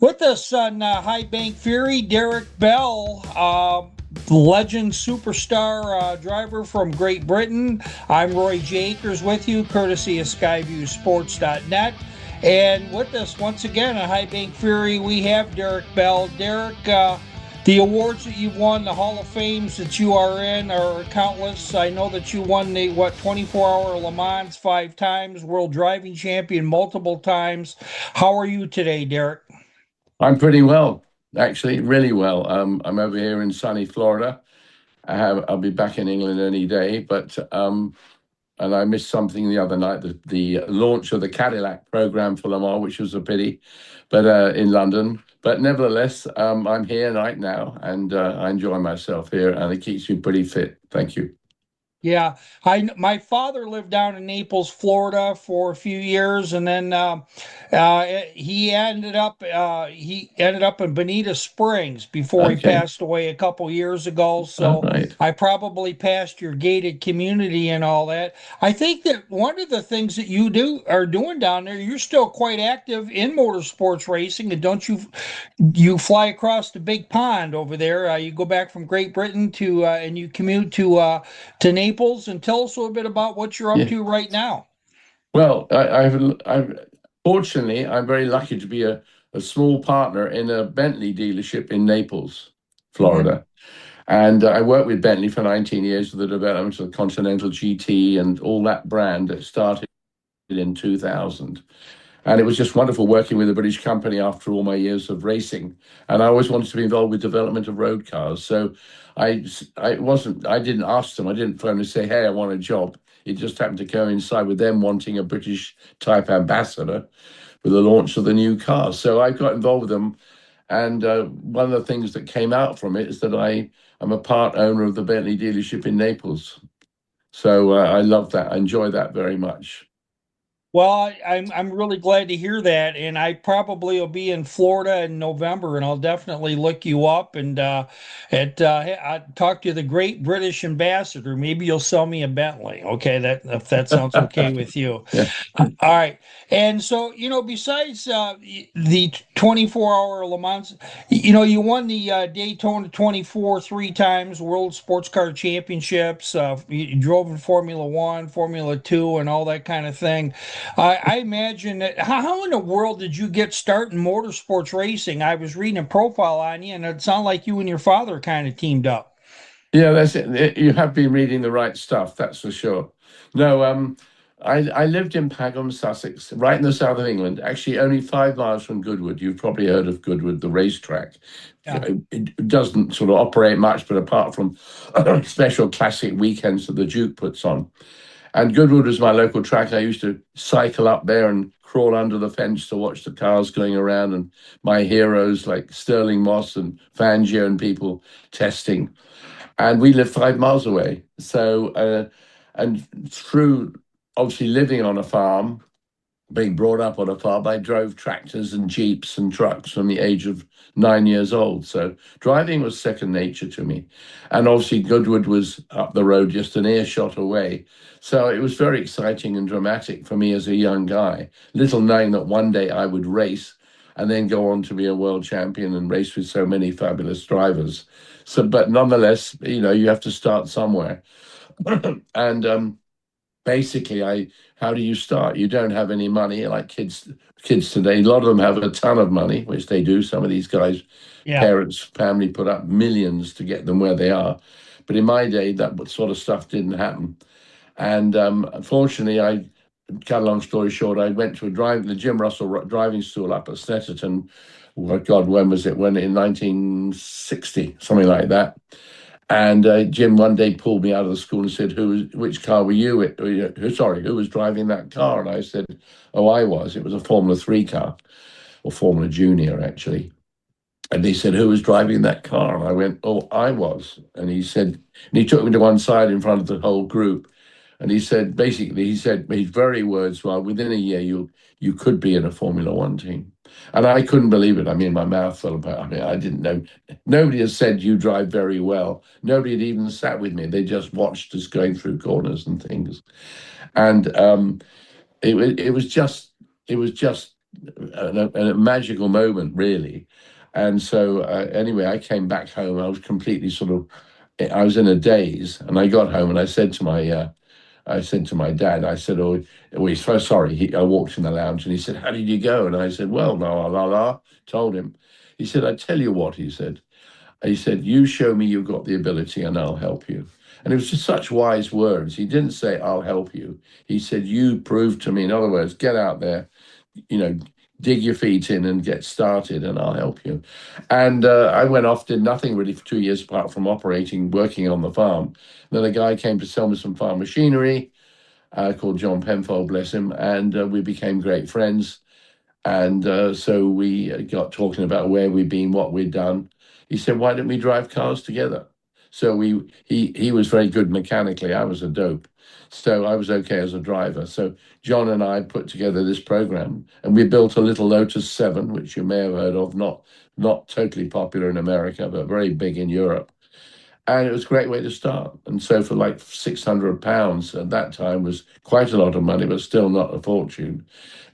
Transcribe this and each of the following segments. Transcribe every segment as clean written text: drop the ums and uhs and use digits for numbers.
With us on High Bank Fury, Derek Bell, legend superstar driver from Great Britain. I'm Roy J. Akers with you, courtesy of SkyviewSports.net. And with us once again on High Bank Fury, we have Derek Bell. Derek, the awards that you've won, the Hall of Fames that you are in are countless. I know that you won the 24-hour Le Mans 5 times, world driving champion multiple times. How are you today, Derek? I'm pretty well, actually, really well. I'm over here in sunny Florida. I'll be back in England any day, and I missed something the other night, the launch of the Cadillac program for Le Mans, which was a pity, but in London. But nevertheless, I'm here right now, and I enjoy myself here, and it keeps me pretty fit. Thank you. Yeah, my father lived down in Naples, Florida for a few years, and then he ended up in Bonita Springs before he Okay. passed away a couple years ago. All So right. I probably passed your gated community and all that. I think that one of the things that you are doing down there, you're still quite active in motorsports racing, and don't you fly across the big pond over there? You go back from Great Britain to and you commute to Naples, and tell us a little bit about what you're up Yeah. to right now. Well, I've fortunately, I'm very lucky to be a small partner in a Bentley dealership in Naples, Mhm. Florida. And I worked with Bentley for 19 years with the development of the Continental GT and all that brand that started in 2000. And it was just wonderful working with a British company after all my years of racing. And I always wanted to be involved with development of road cars. So I didn't ask them. I didn't phone and say, hey, I want a job. It just happened to coincide with them wanting a British type ambassador with the launch of the new car. So I got involved with them. And one of the things that came out from it is that I am a part owner of the Bentley dealership in Naples. So I love that. I enjoy that very much. Well, I'm really glad to hear that, and I probably will be in Florida in November, and I'll definitely look you up and I talk to the great British ambassador. Maybe you'll sell me a Bentley. Okay, that if that sounds okay with you. Yeah. All right. And so, besides the 24-hour Le Mans, you won the Daytona 24 3 times, World Sports Car Championships. You drove in Formula One, Formula Two, and all that kind of thing. I imagine that. How in the world did you get started in motorsports racing? I was reading a profile on you, and it sounded like you and your father kind of teamed up. Yeah, that's it. You have been reading the right stuff, that's for sure. No, I lived in Pagham, Sussex, right in the south of England, actually only 5 miles from Goodwood. You've probably heard of Goodwood, the racetrack. Yeah. It doesn't sort of operate much, but apart from special classic weekends that the Duke puts on. And Goodwood was my local track. I used to cycle up there and crawl under the fence to watch the cars going around and my heroes like Sterling Moss and Fangio and people testing. And we live 5 miles away. And through obviously living on a farm, being brought up on a farm, I drove tractors and jeeps and trucks from the age of 9 years old. So driving was second nature to me. And obviously, Goodwood was up the road, just an earshot away. So it was very exciting and dramatic for me as a young guy, little knowing that one day I would race and then go on to be a world champion and race with so many fabulous drivers. So, but nonetheless, you have to start somewhere. And basically I how do you start? You don't have any money like kids today. A lot of them have a ton of money, which they do. Some of these guys, Yeah. parents, family put up millions to get them where they are. But in my day, that sort of stuff didn't happen. And unfortunately, I cut a long story short, I went to the Jim Russell driving school up at Snetterton. Oh God, when was it? When in 1960, something like that. And Jim one day pulled me out of the school and said, which car were you? Sorry, who was driving that car? And I said, oh, I was. It was a Formula 3 car, or Formula Junior, actually. And he said, who was driving that car? And I went, oh, I was. And he took me to one side in front of the whole group. And he said, his very words were, within a year, you could be in a Formula One team. And I couldn't believe it. I mean, my mouth fell apart. I mean, I didn't know. Nobody has said you drive very well. Nobody had even sat with me. They just watched us going through corners and things. And it was just a magical moment, really. And so, anyway, I came back home. I was completely sort of, I was in a daze, and I got home and I said to my dad, I said, oh, he's so sorry. I walked in the lounge and he said, how did you go? And I said, well, la, la, la, told him. He said, I tell you what, he said, you show me you've got the ability and I'll help you. And it was just such wise words. He didn't say, I'll help you. He said, you prove to me. In other words, get out there, you know, dig your feet in and get started and I'll help you. And I went off, did nothing really for 2 years apart from operating, working on the farm. Then a guy came to sell me some farm machinery called John Penfold, bless him, and we became great friends. And so we got talking about where we'd been, what we'd done. He said, "Why don't we drive cars together?" So he was very good mechanically. I was a dope, so I was okay as a driver. So John and I put together this program, and we built a little Lotus 7, which you may have heard of. Not totally popular in America, but very big in Europe. And it was a great way to start. And so for like £600 at that time was quite a lot of money, but still not a fortune.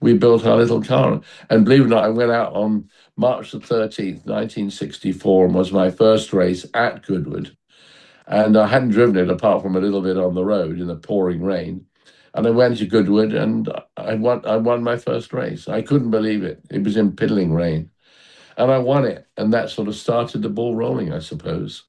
We built our little car. And believe it or not, I went out on March the 13th, 1964, and was my first race at Goodwood. And I hadn't driven it apart from a little bit on the road in the pouring rain. And I went to Goodwood and I won my first race. I couldn't believe it. It was in piddling rain. And I won it. And that sort of started the ball rolling, I suppose.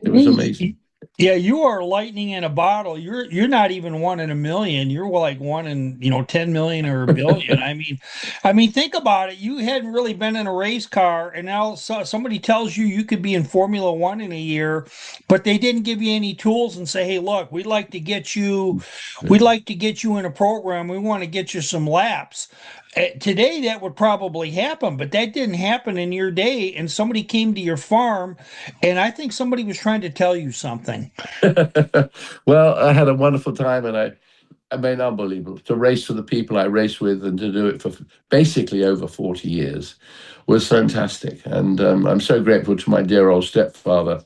It was amazing. Yeah, you are lightning in a bottle. You're not even one in a million. You're like one in, 10 million or a billion. I mean, think about it. You hadn't really been in a race car, and now somebody tells you you could be in Formula One in a year, but they didn't give you any tools and say, "Hey, look, we'd like to get you in a program. We want to get you some laps." Today, that would probably happen, but that didn't happen in your day. And somebody came to your farm, and I think somebody was trying to tell you something. Well, I had a wonderful time, and I mean, unbelievable. To race for the people I race with and to do it for basically over 40 years was fantastic. And I'm so grateful to my dear old stepfather.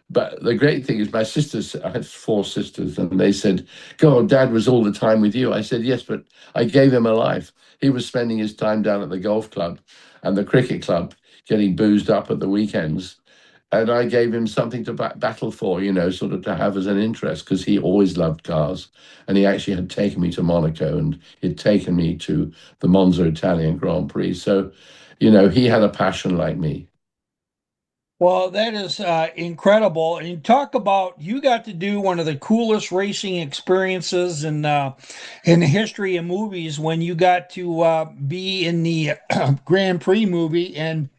But the great thing is, my sisters, I had four sisters, and they said, God, Dad was all the time with you. I said, yes, but I gave him a life. He was spending his time down at the golf club and the cricket club, getting boozed up at the weekends. And I gave him something to battle for, sort of to have as an interest, because he always loved cars. And he actually had taken me to Monaco and he'd taken me to the Monza Italian Grand Prix. So, he had a passion like me. Well, that is incredible. And talk about you got to do one of the coolest racing experiences in the history of movies when you got to be in the Grand Prix movie. And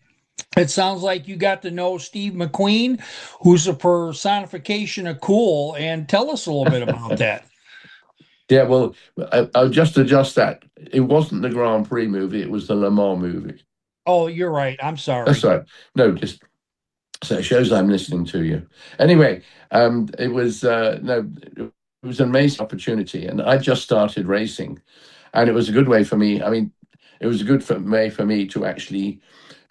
it sounds like you got to know Steve McQueen, who's a personification of cool. And tell us a little bit about that. Yeah, well, I'll just adjust that. It wasn't the Grand Prix movie, it was the Le Mans movie. Oh, you're right. I'm That's sorry. right. No, just so it shows I'm listening to you. Anyway, it was no, it was an amazing opportunity, and I just started racing, and it was a good way for me. I mean, it was a good way for me to actually,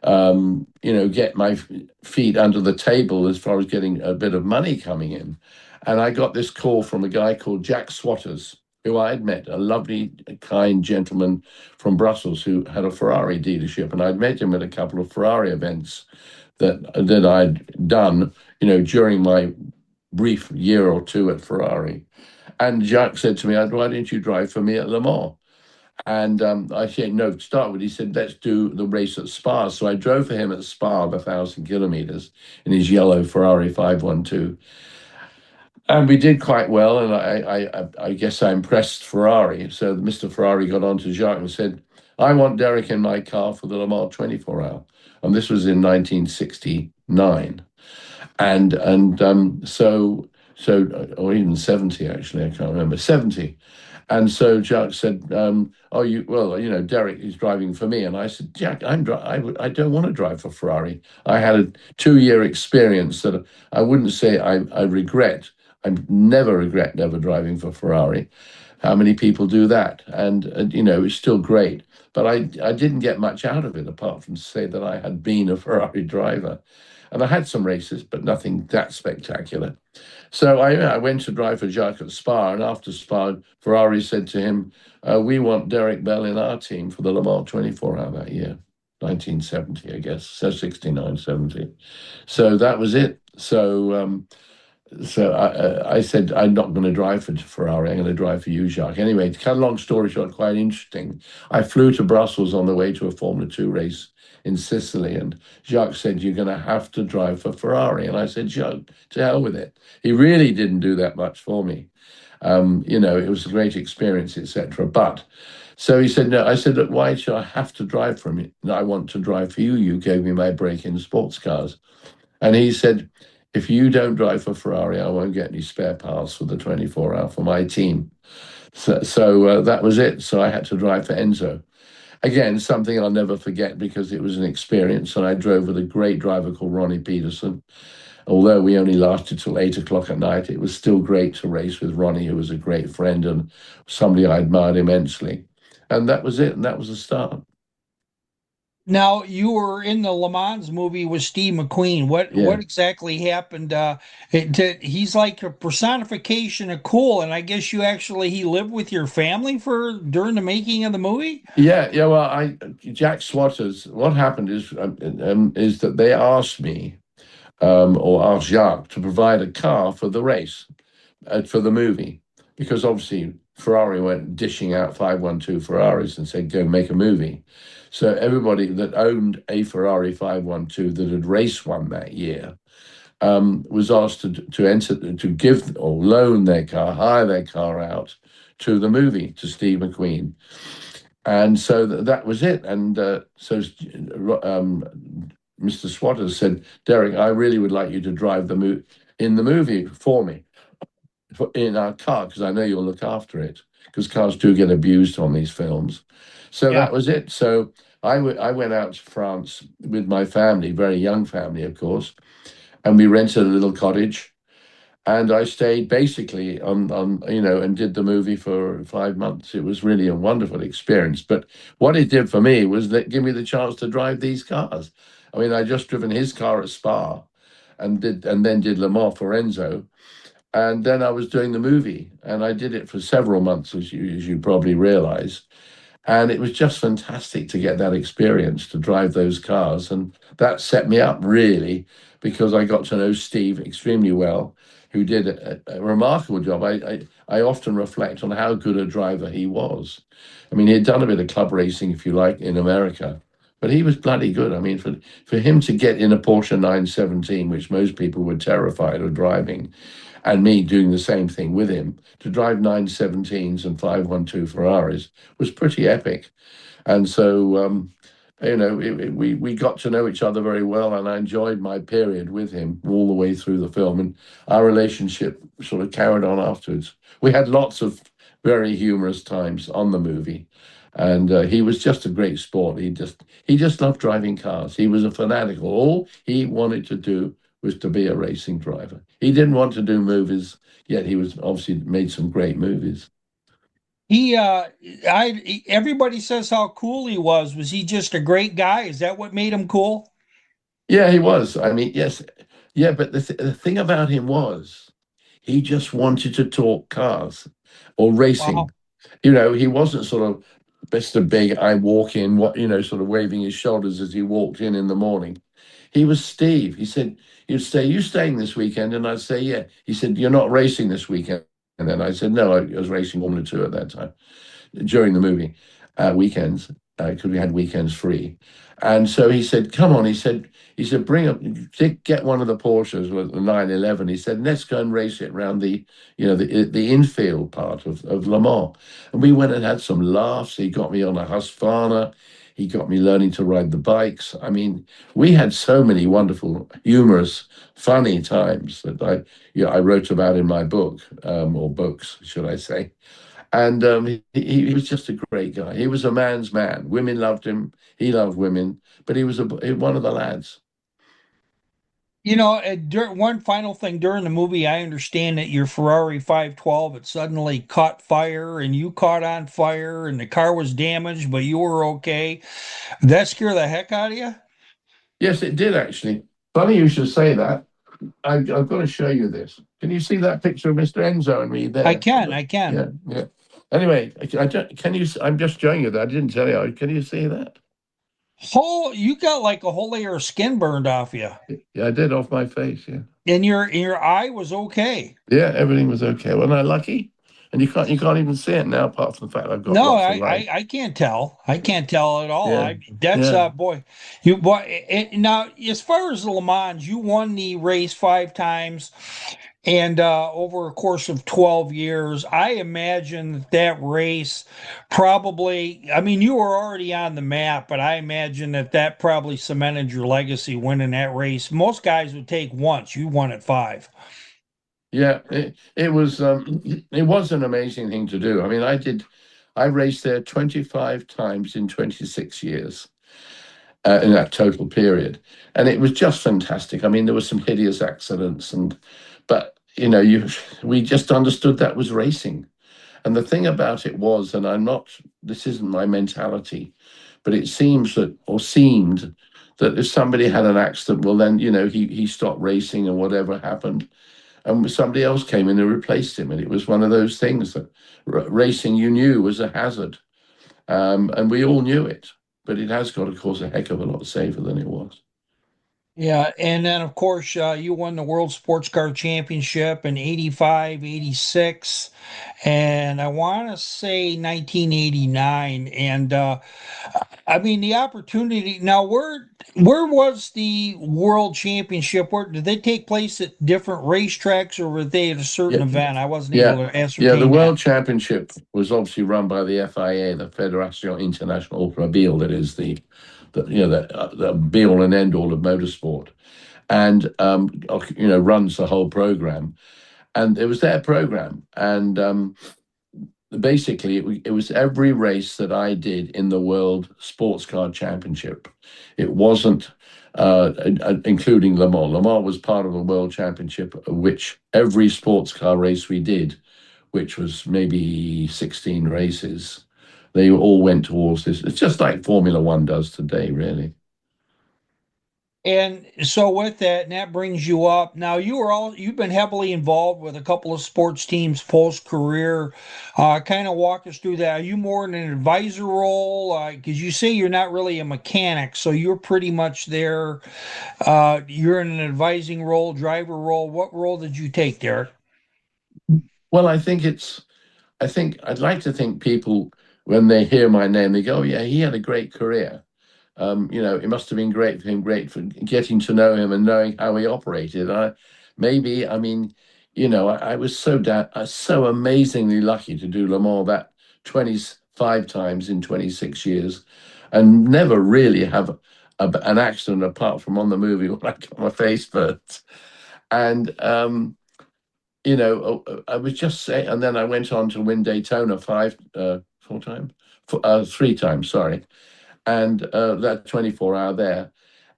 get my feet under the table as far as getting a bit of money coming in. And I got this call from a guy called Jack Swatters, who I had met, a lovely, kind gentleman from Brussels who had a Ferrari dealership, and I'd met him at a couple of Ferrari events that I'd done, during my brief year or two at Ferrari. And Jacques said to me, "Why don't you drive for me at Le Mans?" And I said, no, to start with, he said, let's do the race at Spa. So I drove for him at Spa, the 1,000 kilometers, in his yellow Ferrari 512. And we did quite well. And I guess I impressed Ferrari. So Mr. Ferrari got on to Jacques and said, I want Derek in my car for the Le Mans 24 hour. And this was in 1969. Or even 70, actually, I can't remember, 70. And so Jack said, "Oh, Derek is driving for me." And I said, "Jack, I don't want to drive for Ferrari. I had a 2 year experience that I wouldn't say I regret. I never regret never driving for Ferrari, How many people do that? You know, it's still great. But I didn't get much out of it apart from to say that I had been a Ferrari driver. And I had some races, but nothing that spectacular. So I went to drive for Jacques at Spa, and after Spa, Ferrari said to him, "We want Derek Bell in our team for the Le Mans 24 hour that year, 1970, I guess, so 69, 70." So that was it. So I said, I'm not going to drive for Ferrari. I'm going to drive for you, Jacques. Anyway, to cut a long story short, quite interesting. I flew to Brussels on the way to a Formula 2 race in Sicily, and Jacques said, "You're going to have to drive for Ferrari." And I said, "Jacques, to hell with it." He really didn't do that much for me. You know, it was a great experience, etc. But so he said, "No." I said, "Look, why should I have to drive for him? I want to drive for you. You gave me my break in sports cars." And he said, "If you don't drive for Ferrari, I won't get any spare parts for the 24 hour for my team." So that was it. So I had to drive for Enzo. Again, something I'll never forget because it was an experience. And I drove with a great driver called Ronnie Peterson. Although we only lasted till 8 o'clock at night, it was still great to race with Ronnie, who was a great friend and somebody I admired immensely. And that was it. And that was the start. Now you were in the Le Mans movie with Steve McQueen. What Yeah. exactly happened? He's like a personification of cool, and I guess you actually he lived with your family for during the making of the movie. Yeah, well, Jack Swatters. What happened is that they asked me, or asked Jacques to provide a car for the race, for the movie, because obviously Ferrari went dishing out 512 Ferraris and said, "Go make a movie." So everybody that owned a Ferrari 512 that had raced one that year was asked to enter, to give or loan their car, hire their car out to the movie, to Steve McQueen. And so that was it. And Mr. Swatters said, "Derek, I really would like you to drive in the movie for me, in our car, because I know you'll look after it, because cars do get abused on these films." So Yeah. that was it. So I went out to France with my family, very young family, of course, and we rented a little cottage. And I stayed basically on and did the movie for 5 months. It was really a wonderful experience. But what it did for me was that give me the chance to drive these cars. I mean, I just driven his car at Spa, and then did Le Mans for Enzo, and then I was doing the movie, and I did it for several months, as you probably realize. And it was just fantastic to get that experience to drive those cars. And that set me up really because I got to know Steve extremely well, who did a remarkable job. I often reflect on how good a driver he was. I mean, he'd done a bit of club racing, if you like, in America, but he was bloody good. I mean, for him to get in a Porsche 917, which most people were terrified of driving, and me doing the same thing with him, to drive 917s and 512 Ferraris was pretty epic. And so, we got to know each other very well, and I enjoyed my period with him all the way through the film, and our relationship sort of carried on afterwards. We had lots of very humorous times on the movie, and he was just a great sport. He just loved driving cars. He was a fanatical. All he wanted to do was to be a racing driver. He didn't want to do movies, yet he was obviously made some great movies. Everybody says how cool he was. Was he just a great guy? Is that what made him cool? Yeah, he was. I mean, yes, yeah, but the thing about him was he just wanted to talk cars or racing. Wow. He wasn't sort of Mr. Big, I walk in, sort of waving his shoulders as he walked in the morning. He was Steve. He said, "You'd say, you staying this weekend?" And I'd say, "Yeah." He said, "You're not racing this weekend?" And then I said, "No, I was racing Formula 2 at that time during the movie weekends because we had weekends free." And so he said, "Come on," he said, "Bring up, get one of the Porsches, the 911." He said, "Let's go and race it around the infield part of Le Mans." And we went and had some laughs. He got me on a Husqvarna. He got me learning to ride the bikes. I mean, we had so many wonderful, humorous, funny times that I wrote about in my book, or books, should I say. And he was just a great guy. He was a man's man. Women loved him. He loved women, but he was one of the lads. one final thing during the movie, I understand that your Ferrari 512 it suddenly caught fire and you caught on fire and the car was damaged, but you were okay. Did that scare the heck out of you? Yes, it did actually. Funny you should say that. I've got to show you this. Can you see that picture of Mr. Enzo and me I there? can, I Yeah, can. yeah. Anyway, can you? I'm just showing you that. I didn't tell you. Can you see that? You got like a whole layer of skin burned off you, Yeah, I did off my face. Yeah, and your eye was okay. yeah. Everything was okay. Wasn't I lucky? And you can't even see it now, apart from the fact I've got No, lots of light. I can't tell. I can't tell at all. Yeah, That's yeah. boy, now as far as the Le Mans, you won the race 5 times, and over a course of 12 years, I imagine that race probably. I mean, you were already on the map, but I imagine that probably cemented your legacy winning that race. Most guys would take once. You won it 5. Yeah, it was an amazing thing to do. I mean, I raced there 25 times in 26 years in that total period, and it was just fantastic. I mean, there were some hideous accidents, but you we just understood that was racing. And the thing about it was, and this isn't my mentality, but it seemed that if somebody had an accident, well, then he stopped racing and whatever happened and somebody else came in and replaced him. And it was one of those things that racing you knew was a hazard, and we all knew it. But it has got, of course, a heck of a lot safer than it was. Yeah, and then of course you won the World Sports Car Championship in 85, 86, and I want to say 1989. And I mean the opportunity. Now, where was the World Championship? Where did they take place at different racetracks, or were they at a certain Yeah, event? I wasn't able yeah, to yeah. The ascertain that. World Championship was obviously run by the FIA, the Fédération Internationale Automobile. That is the be all and end all of motorsport, and runs the whole program. And it was their program, and basically it was every race that I did in the World Sports Car Championship. It wasn't including Le Mans. Le Mans was part of the World Championship, which every sports car race we did, which was maybe 16 races, they all went towards this. It's just like Formula One does today, really. And so with that, and that brings you up. Now you've been heavily involved with a couple of sports teams post career. Kind of walk us through that. Are you more in an advisor role? Because you say you're not really a mechanic, so you're pretty much there. You're in an advising role, driver role. What role did you take, Derek? Well, I think I'd like to think people, when they hear my name, they go, "Oh, yeah, he had a great career." It must have been great for him, great for getting to know him and knowing how he operated. I mean, I was so amazingly lucky to do Le Mans that 25 times in 26 years, and never really have an accident apart from on the movie when I got my face burnt. And I was just saying, and then I went on to win Daytona 4 times, 3 times, sorry, and that 24-hour there.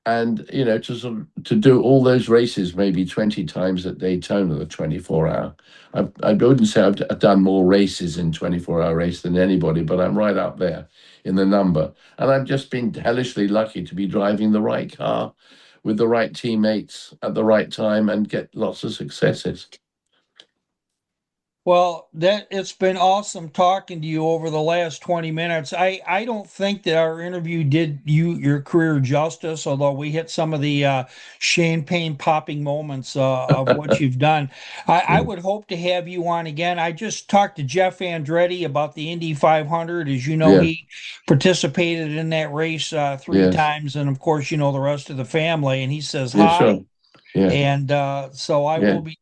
And to do all those races maybe 20 times at Daytona, the 24-hour. I wouldn't say I've done more races in 24-hour race than anybody, but I'm right up there in the number. And I've just been hellishly lucky to be driving the right car with the right teammates at the right time and get lots of successes. Well, that it's been awesome talking to you over the last 20 minutes. I don't think that our interview did your career justice, although we hit some of the champagne popping moments of what you've done. I would hope to have you on again. I just talked to Jeff Andretti about the Indy 500. As you know, Yeah, he participated in that race 3 yes, times, and of course, you know the rest of the family. And he says yeah, hi. sure. Yeah, And so I yeah, will be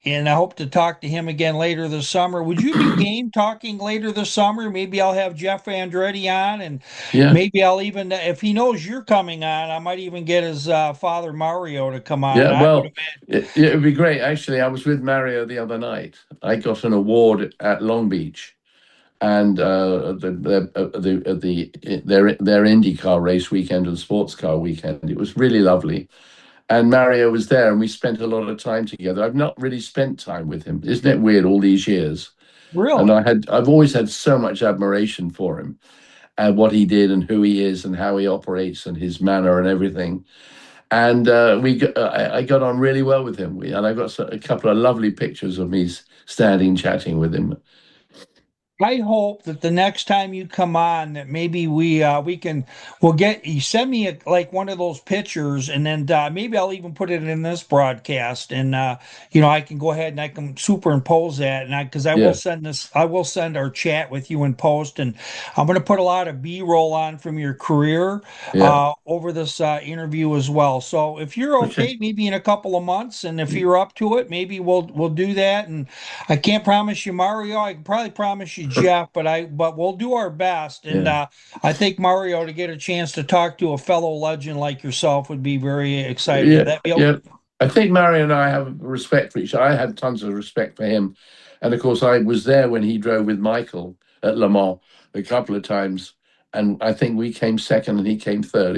and I hope to talk to him again later this summer. Would you be game talking later this summer? Maybe I'll have Jeff Andretti on, and yeah, maybe I'll even, if he knows you're coming on, I might even get his father Mario to come on. yeah. I would Well, it would be great. Actually, I was with Mario the other night. I got an award at Long Beach, and their IndyCar race weekend and sports car weekend. It was really lovely. and Mario was there, and we spent a lot of time together. I've not really spent time with him. Isn't it weird all these years? And Really? I've always had so much admiration for him and what he did and who he is and how he operates and his manner and everything. And I got on really well with him. And I got a couple of lovely pictures of me standing chatting with him. I hope that the next time you come on, that maybe we'll get you send me like one of those pictures, and then maybe I'll even put it in this broadcast, and I can go ahead and I can superimpose that, and because Yeah, I will send our chat with you in post, and I'm going to put a lot of B-roll on from your career yeah. over this interview as well. So if you're Okay. okay, maybe in a couple of months, and if you're up to it, maybe we'll do that, and I can't promise you Mario. I can probably promise you Jeff, but we'll do our best. And Yeah. I think Mario to get a chance to talk to a fellow legend like yourself would be very exciting. Would Yeah, that be okay? yeah. I think Mario and I have respect for each other. I had tons of respect for him. And of course, I was there when he drove with Michael at Le Mans a couple of times. And I think we came second and he came third.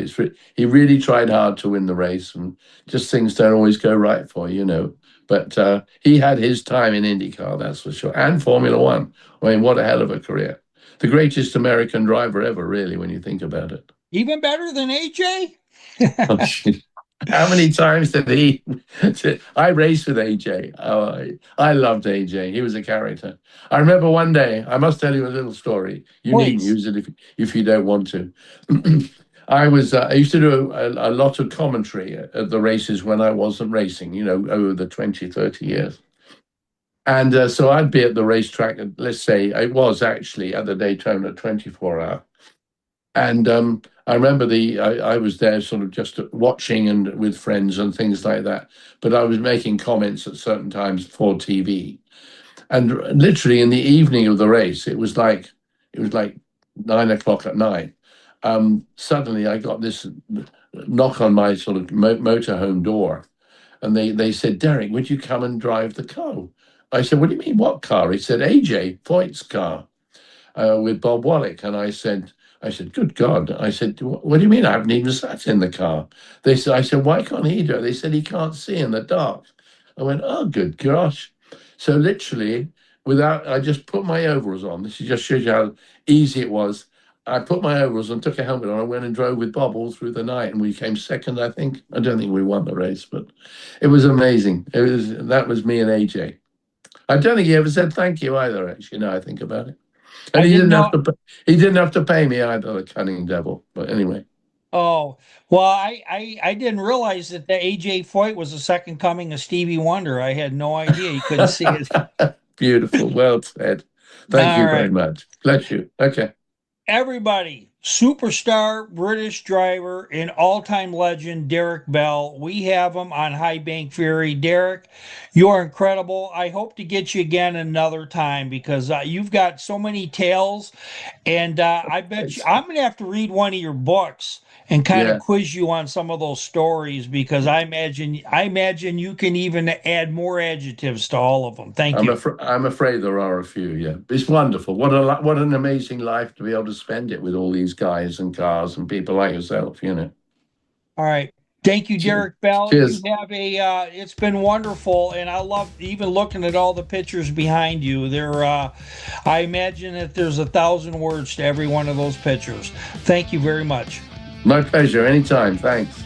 He really tried hard to win the race, and just things don't always go right for you, you know. But he had his time in IndyCar, that's for sure, and Formula One. I mean, what a hell of a career. The greatest American driver ever, really, when you think about it. Even better than AJ? How many times did he? I raced with AJ. Oh, I loved AJ. He was a character. I remember one day. I must tell you a little story. You needn't Please. use it if you don't want to. I used to do a lot of commentary at the races when I wasn't racing. You know, over the 20, 30 years. And so I'd be at the racetrack. Let's say it was actually at the Daytona 24 hour. And I remember I was there sort of just watching and with friends and things like that. But I was making comments at certain times for TV. And literally in the evening of the race, it was like 9 o'clock at night. Suddenly I got this knock on my sort of motorhome door. And they said, Derek, would you come and drive the car? I said, what do you mean, what car? He said, AJ Foyt's car with Bob Wallach. And I said, good God. I said, what do you mean? I haven't even sat in the car. I said, why can't he do it? They said, he can't see in the dark. I went, oh, good gosh. So literally, I just put my overalls on. This just shows you how easy it was. I put my overalls on, took a helmet on, I went and drove with Bob all through the night, and we came second, I think. I don't think we won the race, but it was amazing. That was me and AJ. I don't think he ever said thank you either, actually, now I think about it. And I he didn't didn't have know. to. He didn't have to pay me either, the cunning devil. But anyway, Oh, well, I didn't realize that the AJ Foyt was the second coming of Stevie Wonder. I had no idea he couldn't see it. beautiful. Well said. Thank All you very right. much. Bless you. Okay. Everybody, superstar British driver and all-time legend Derek Bell. We have him on High Bank Fury. Derek, you're incredible. I hope to get you again another time because you've got so many tales, and I bet you It's, I'm going to have to read one of your books and kind of yeah, quiz you on some of those stories because I imagine you can even add more adjectives to all of them. Thank you. I'm afraid there are a few. Yeah, it's wonderful. What an amazing life to be able to spend it with all these guys and cars and people like yourself. You know. All right. Thank you, Cheers. Derek Bell. You Cheers. have it's been wonderful. And I love even looking at all the pictures behind you. I imagine that there's 1,000 words to every one of those pictures. Thank you very much. My pleasure. Anytime. Thanks.